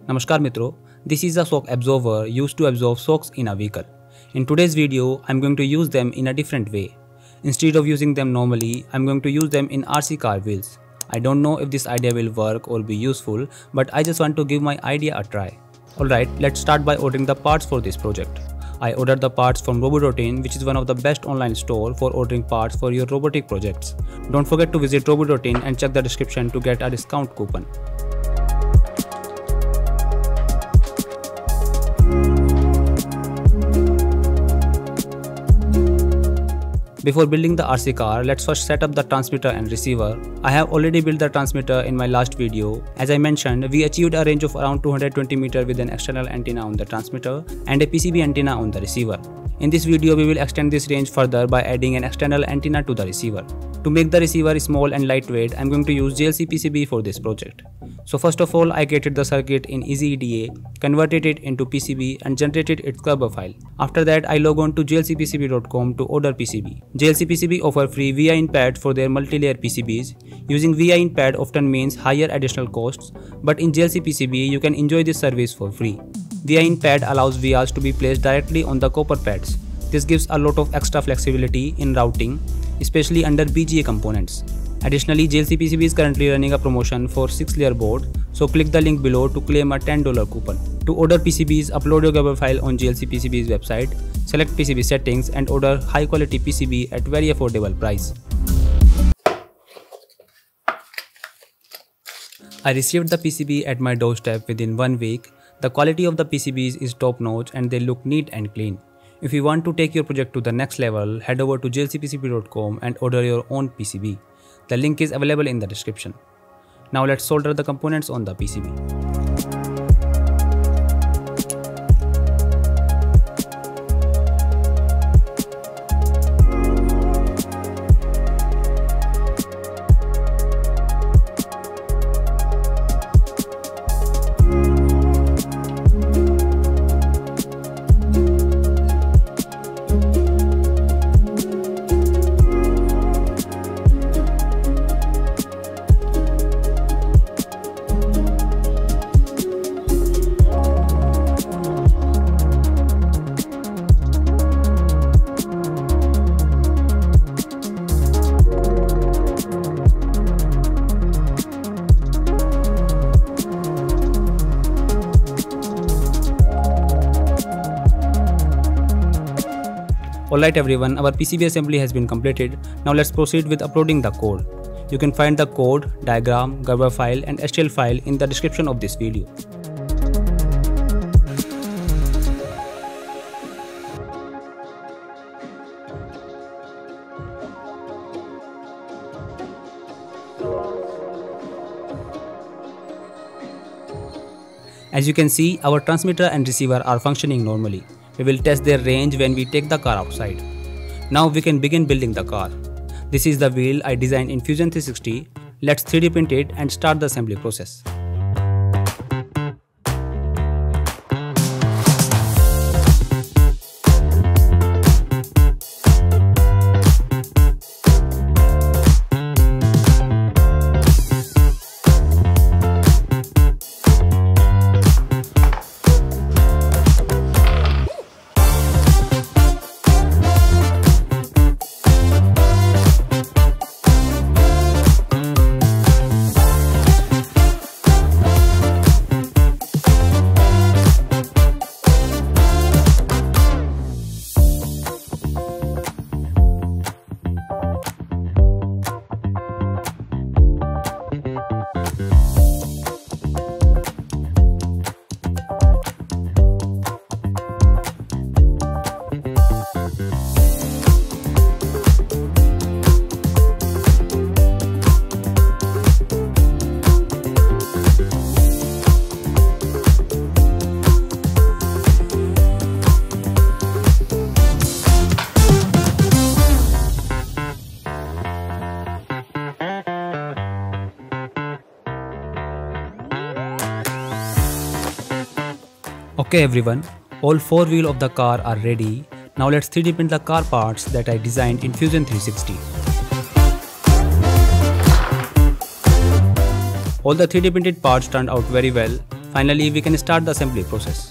Namaskar Mitro, this is a shock absorber used to absorb shocks in a vehicle. In today's video, I'm going to use them in a different way. Instead of using them normally, I'm going to use them in RC car wheels. I don't know if this idea will work or be useful, but I just want to give my idea a try. Alright, let's start by ordering the parts for this project. I ordered the parts from Robodotin, which is one of the best online store for ordering parts for your robotic projects. Don't forget to visit Robodotin and check the description to get a discount coupon. Before building the RC car, let's first set up the transmitter and receiver. I have already built the transmitter in my last video. As I mentioned, we achieved a range of around 220 meters with an external antenna on the transmitter and a PCB antenna on the receiver. In this video, we will extend this range further by adding an external antenna to the receiver. To make the receiver small and lightweight, I am going to use JLC PCB for this project. So first of all, I created the circuit in EasyEDA, converted it into PCB and generated its Gerber file. After that, I log on to jlcpcb.com to order PCB. JLC PCB offer free VI-in pads for their multi-layer PCBs. Using VI-in pad often means higher additional costs, but in JLC PCB, you can enjoy this service for free. VI-in pad allows VIAs to be placed directly on the copper pads. This gives a lot of extra flexibility in routing, especially under BGA components. Additionally, JLC PCB is currently running a promotion for 6-layer board, so click the link below to claim a $10 coupon. To order PCBs, upload your Gerber file on JLC PCB's website, select PCB settings and order high quality PCB at very affordable price. I received the PCB at my doorstep within 1 week. The quality of the PCBs is top notch and they look neat and clean. If you want to take your project to the next level, head over to jlcpcb.com and order your own PCB. The link is available in the description. Now let's solder the components on the PCB. Alright everyone, our PCB assembly has been completed. Now let's proceed with uploading the code. You can find the code, diagram, Gerber file and STL file in the description of this video. As you can see, our transmitter and receiver are functioning normally. We will test their range when we take the car outside. Now we can begin building the car. This is the wheel I designed in Fusion 360. Let's 3D print it and start the assembly process. Okay everyone, all 4 wheels of the car are ready. Now let's 3D print the car parts that I designed in Fusion 360. All the 3D printed parts turned out very well. Finally, we can start the assembly process.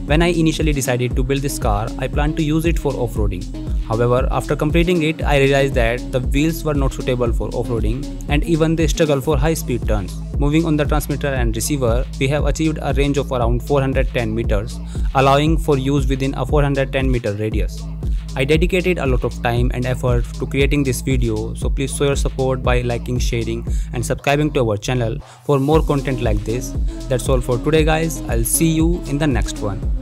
When I initially decided to build this car, I planned to use it for off-roading. However, after completing it, I realized that the wheels were not suitable for off-roading and even they struggle for high-speed turns. Moving on the transmitter and receiver, we have achieved a range of around 410 meters, allowing for use within a 410 meter radius. I dedicated a lot of time and effort to creating this video, so please show your support by liking, sharing and subscribing to our channel for more content like this. That's all for today guys. I'll see you in the next one.